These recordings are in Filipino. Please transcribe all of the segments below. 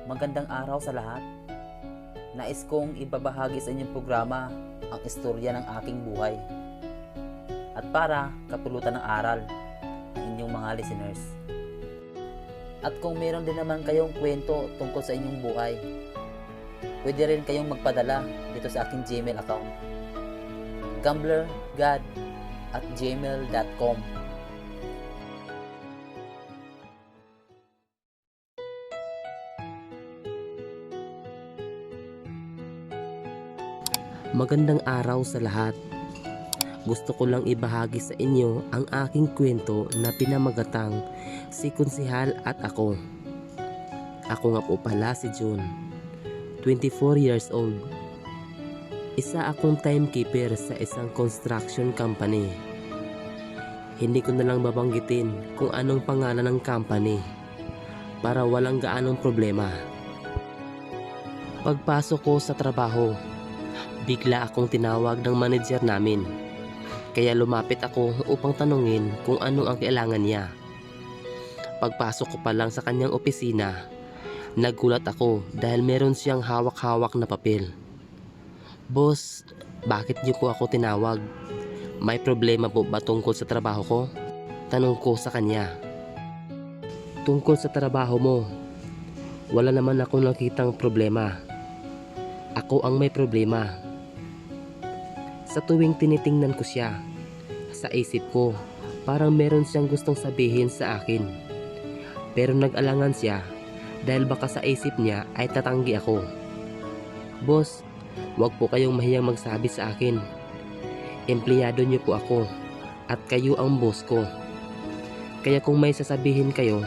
Magandang araw sa lahat. Nais kong ibabahagi sa inyong programa ang istorya ng aking buhay. At para kapulutan ng aral ng inyong mga listeners. At kung meron din naman kayong kwento tungkol sa inyong buhay, pwede rin kayong magpadala dito sa aking Gmail account. gamblergod@gmail.com. Magandang araw sa lahat. Gusto ko lang ibahagi sa inyo ang aking kwento na pinamagatang Si Konsehal at Ako. Ako nga po pala si June, 24 years old. Isa akong timekeeper sa isang construction company. Hindi ko na lang babanggitin kung anong pangalan ng company para walang gaanong problema. Pagpasok ko sa trabaho, bigla akong tinawag ng manager namin. Kaya lumapit ako upang tanungin kung anong ang kailangan niya. Pagpasok ko pa lang sa kanyang opisina, nagulat ako dahil meron siyang hawak-hawak na papel. "Boss, bakit niyo po ako tinawag? May problema po ba tungkol sa trabaho ko?" Tanong ko sa kanya. "Tungkol sa trabaho mo, wala naman akong nakitang problema. Ako ang may problema." Sa tuwing tinitingnan ko siya, sa isip ko parang meron siyang gustong sabihin sa akin. Pero nag-alangan siya dahil baka sa isip niya ay tatanggi ako. "Boss, wag po kayong mahiyang magsabi sa akin. Empleyado niyo po ako at kayo ang boss ko. Kaya kung may sasabihin kayo,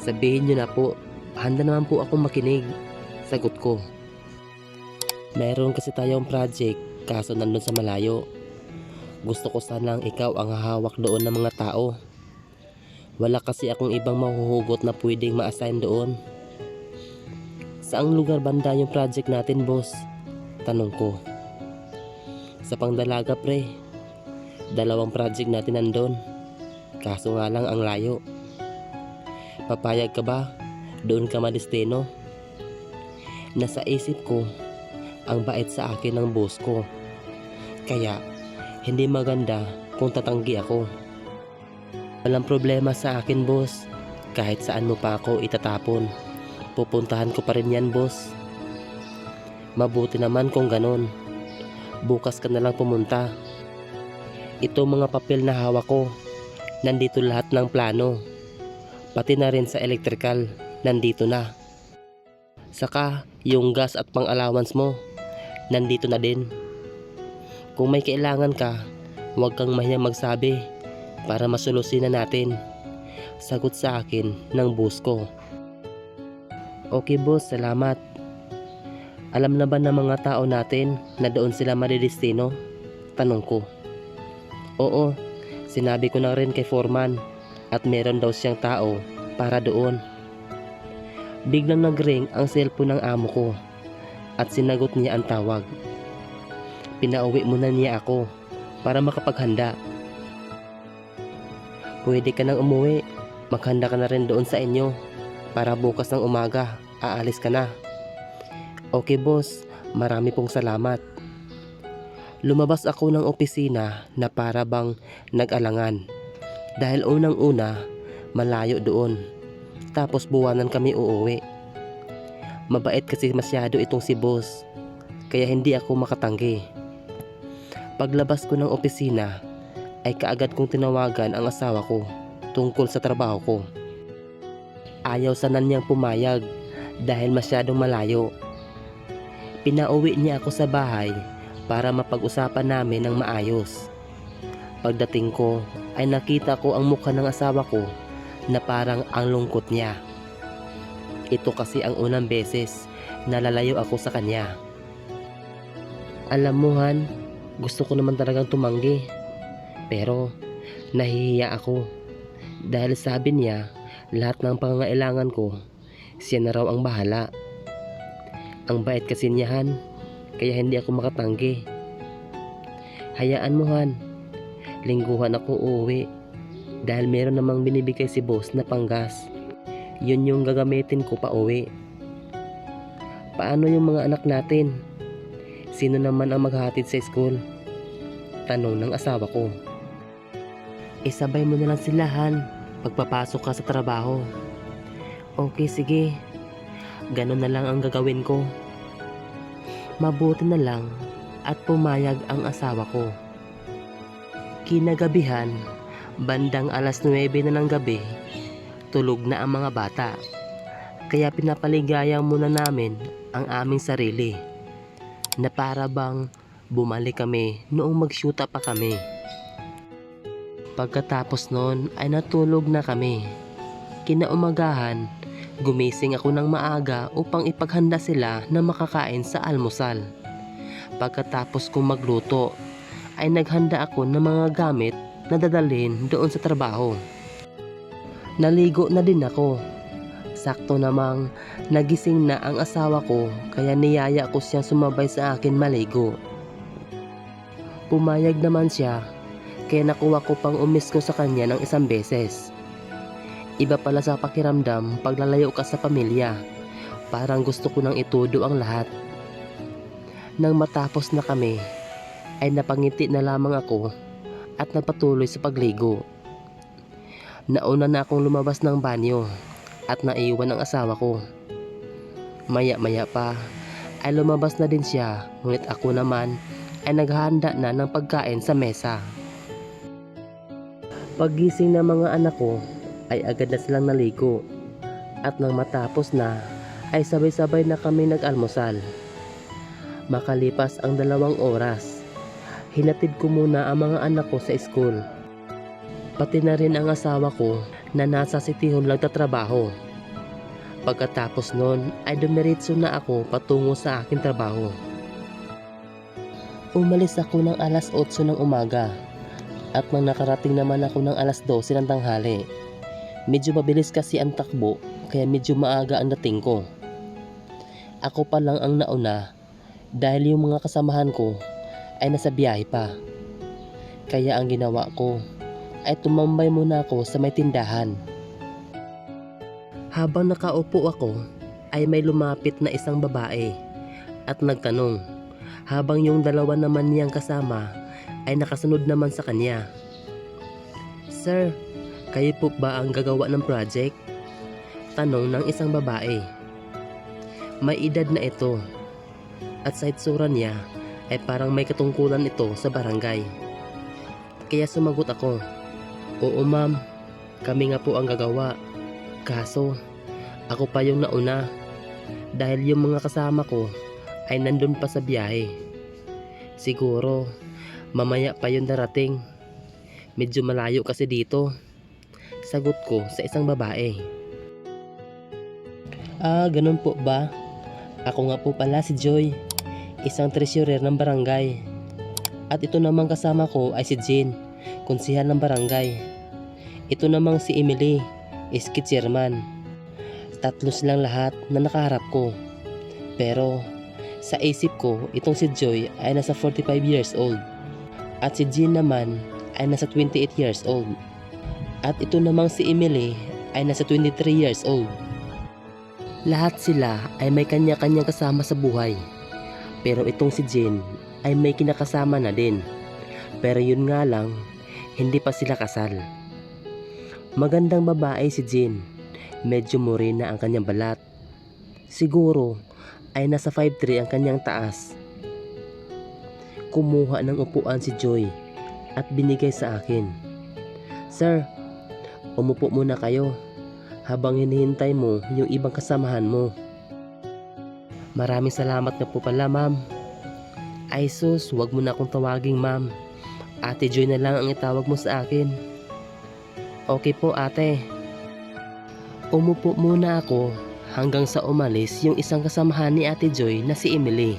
sabihin niyo na po. Handa naman po akong makinig." Sagot ko. "Meron kasi tayong project kaso nandun sa malayo. Gusto ko sanang ikaw ang hahawak doon ng mga tao. Wala kasi akong ibang mahuhugot na pwedeng ma-assign doon." "Saang lugar banda yung project natin, boss?" Tanong ko. "Sa Pangdalaga, pre. 2 project natin nandun. Kaso nga lang ang layo. Papayag ka ba? Doon ka madestino?" Nasa isip ko, ang bait sa akin ng boss ko. Kaya, hindi maganda kung tatanggi ako. "Walang problema sa akin, boss. Kahit saan mo pa ako itatapon, pupuntahan ko pa rin yan, boss." "Mabuti naman kung ganon. Bukas ka na lang pumunta. Ito mga papel na hawak ko, nandito lahat ng plano. Pati na rin sa electrical, nandito na. Saka, yung gas at pang-allowance mo, nandito na din. Kung may kailangan ka, huwag kang mahiyang magsabi para masolusinan natin." Sagot sa akin ng boss ko. "Okay, boss, salamat. Alam na ba ng mga tao natin na doon sila madidestino?" Tanong ko. "Oo, sinabi ko na rin kay foreman at meron daw siyang tao para doon." Biglang nag-ring ang cellphone ng amo ko at sinagot niya ang tawag. Pinauwi muna niya ako para makapaghanda. "Pwede ka nang umuwi. Maghanda ka na rin doon sa inyo para bukas ng umaga aalis ka na." "Okay, boss. Marami pong salamat." Lumabas ako ng opisina na para bang nag-alangan dahil unang-una malayo doon. Tapos buwanan kami uuwi. Mabait kasi masyado itong si boss, kaya hindi ako makatanggi. Paglabas ko ng opisina ay kaagad kong tinawagan ang asawa ko tungkol sa trabaho ko. Ayaw sana niyang pumayag dahil masyadong malayo. Pinauwi niya ako sa bahay para mapag-usapan namin ng maayos. Pagdating ko ay nakita ko ang mukha ng asawa ko na parang ang lungkot niya. Ito kasi ang unang beses na lalayo ako sa kanya. "Alam mo, Han, gusto ko naman talagang tumanggi. Pero nahihiya ako dahil sabi niya lahat ng pangangailangan ko, siya na raw ang bahala. Ang bait kasi niya, Han, kaya hindi ako makatanggi. Hayaan mo, Han. Lingguhan ako uuwi dahil meron namang binibigay si boss na panggas. Yun yung gagamitin ko pa uwi. Paano yung mga anak natin? Sino naman ang maghahatid sa school? Tanong ng asawa ko. Isabay mo na lang sila, Han, pagpapasok ka sa trabaho. Okay, sige. Ganun na lang ang gagawin ko. Mabuti na lang at pumayag ang asawa ko. Kinagabihan, bandang alas 9 na ng gabi, tulog na ang mga bata. Kaya pinapaligaya muna namin ang aming sarili na para bang bumalik kami noong mag-shoota pa kami. Pagkatapos noon ay natulog na kami. Kinaumagahan, gumising ako ng maaga upang ipaghanda sila na makakain sa almusal. Pagkatapos kong magluto, ay naghanda ako ng mga gamit na dadalhin doon sa trabaho. Naligo na din ako. Sakto namang nagising na ang asawa ko kaya niyaya ko siyang sumabay sa akin maligo. Pumayag naman siya kaya nakuha ko pang umisko sa kanya ng isang beses. Iba pala sa pakiramdam paglalayo ka sa pamilya. Parang gusto ko nang itudo ang lahat. Nang matapos na kami, ay napangiti na lamang ako at nagpatuloy sa pagligo. Nauna na akong lumabas ng banyo at naiwan ang asawa ko. Maya-maya pa ay lumabas na din siya, ngunit ako naman ay naghahanda na ng pagkain sa mesa. Paggising ng mga anak ko ay agad na silang naligo at nang matapos na ay sabay-sabay na kami nag-almusal. Makalipas ang 2 oras, hinatid ko muna ang mga anak ko sa school. Pati na rin ang asawa ko na nasa City Hall nagtatrabaho. Pagkatapos nun ay dumiretso na ako patungo sa aking trabaho. Umalis ako ng alas 8 ng umaga at nang nakarating naman ako ng alas 12 ng tanghali. Medyo mabilis kasi ang takbo kaya medyo maaga ang dating ko. Ako pa lang ang nauna dahil yung mga kasamahan ko ay nasa biyahe pa. Kaya ang ginawa ko ay tumambay muna ako sa may tindahan. Habang nakaupo ako ay may lumapit na isang babae at nagtanong, habang yung 2 naman niyang kasama ay nakasunod naman sa kanya. Sir, kayo po ba ang gagawa ng project? Tanong ng isang babae. May edad na ito at sa itsura niya ay parang may katungkulan ito sa barangay. Kaya sumagot ako, oo ma'am, kami nga po ang gagawa. Kaso, ako pa yung nauna dahil yung mga kasama ko ay nandun pa sa biyahe. Siguro, mamaya pa yung darating. Medyo malayo kasi dito. Sagot ko sa isang babae. Ganun po ba? Ako nga po pala si Joy, isang treasurer ng barangay. At ito namang kasama ko ay si Jean, konsihal ng barangay. Ito namang si Emily, iski chairman. 3 silang lahat na nakaharap ko. Pero sa isip ko, itong si Joy ay nasa 45 years old. At si Jean naman ay nasa 28 years old. At ito namang si Emily ay nasa 23 years old. Lahat sila ay may kanya-kanyang kasama sa buhay. Pero itong si Jean ay may kinakasama na din. Pero yun nga lang, hindi pa sila kasal. Magandang babae si Jean. Medyo morena ang kanyang balat. Siguro ay nasa 5'3" ang kanyang taas. Kumuha ng upuan si Joy at binigay sa akin. Sir, umupo muna kayo habang hinihintay mo yung ibang kasamahan mo. Maraming salamat na po pala ma'am. Ay sus, wag mo na akong tawaging ma'am. Ate Joy na lang ang itawag mo sa akin. Okay po ate. Umupo muna ako hanggang sa umalis yung isang kasamahan ni Ate Joy na si Emily.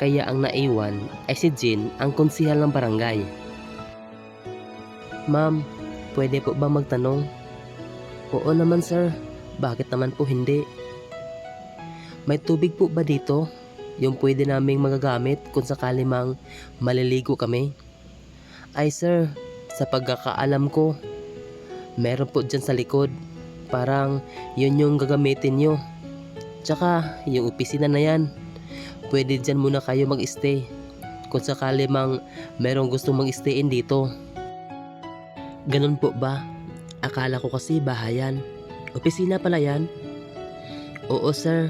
Kaya ang naiwan ay si Jean, ang konsihal ng barangay. Ma'am, pwede po ba magtanong? Oo naman sir, bakit naman po hindi? May tubig po ba dito? Yung pwede naming magagamit kung sakali mang maliligo kami? Ay sir, sa pagkakaalam ko, meron po dyan sa likod. Parang yun yung gagamitin nyo. Tsaka yung opisina na yan, pwede dyan muna kayo mag-stay kung sakali mang merong gustong mag-stayin dito. Ganun po ba? Akala ko kasi bahayan. Opisina pala yan? Oo sir,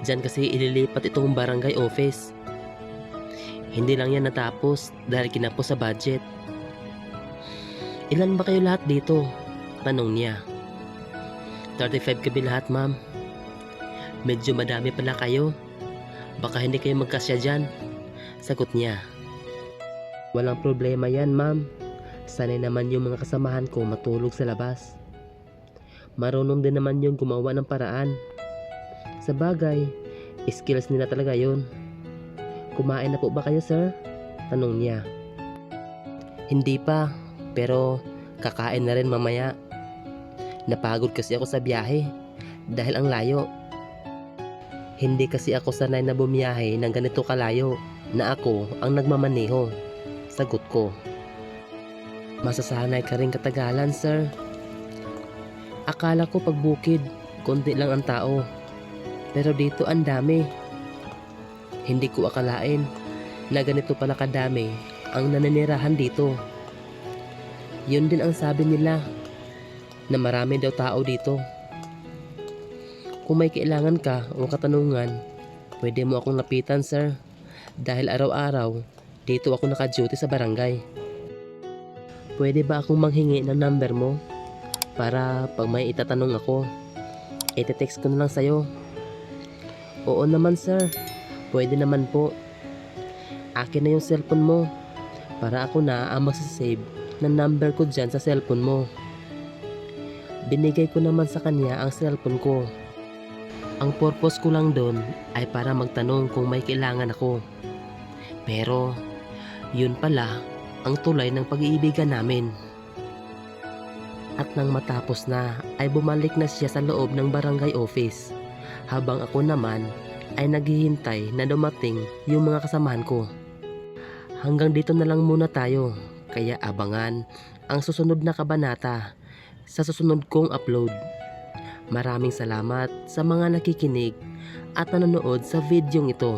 dyan kasi ililipat itong barangay office. Hindi lang yan natapos dahil kinapos sa budget. Ilan ba kayo lahat dito? Tanong niya. 35 kami lahat ma'am. Medyo madami pala kayo. Baka hindi kayo magkasya dyan. Sagot niya. Walang problema yan ma'am. Sanay naman yung mga kasamahan ko matulog sa labas. Marunong din naman yung gumawa ng paraan. Sa bagay, skills nila talaga yon. Kumain na po ba kayo sir? Tanong niya. Hindi pa, pero kakain na rin mamaya. Napagod kasi ako sa biyahe dahil ang layo. Hindi kasi ako sanay na bumiyahe ng ganito kalayo na ako ang nagmamaneho. Sagot ko. Masasanay ka rin katagalan sir. Akala ko pag bukid, konti lang ang tao. Pero dito ang dami. Hindi ko akalain na ganito pala kadami ang naninirahan dito. Yun din ang sabi nila na marami daw tao dito. Kung may kailangan ka o katanungan, pwede mo akong lapitan sir. Dahil araw-araw, dito ako naka-duty sa barangay. Pwede ba akong manghingi ng number mo? Para pag may itatanong ako, ite-text ko na lang sa'yo. Oo naman sir, pwede naman po. Akin na yung cellphone mo para ako na ang magsasave ng number ko dyan sa cellphone mo. Binigay ko naman sa kanya ang cellphone ko. Ang purpose ko lang doon ay para magtanong kung may kailangan ako. Pero yun pala ang tulay ng pag-iibigan namin. At nang matapos na ay bumalik na siya sa loob ng barangay office, habang ako naman ay naghihintay na dumating yung mga kasamahan ko. Hanggang dito na lang muna tayo, kaya abangan ang susunod na kabanata sa susunod kong upload. Maraming salamat sa mga nakikinig at nanonood sa videong ito.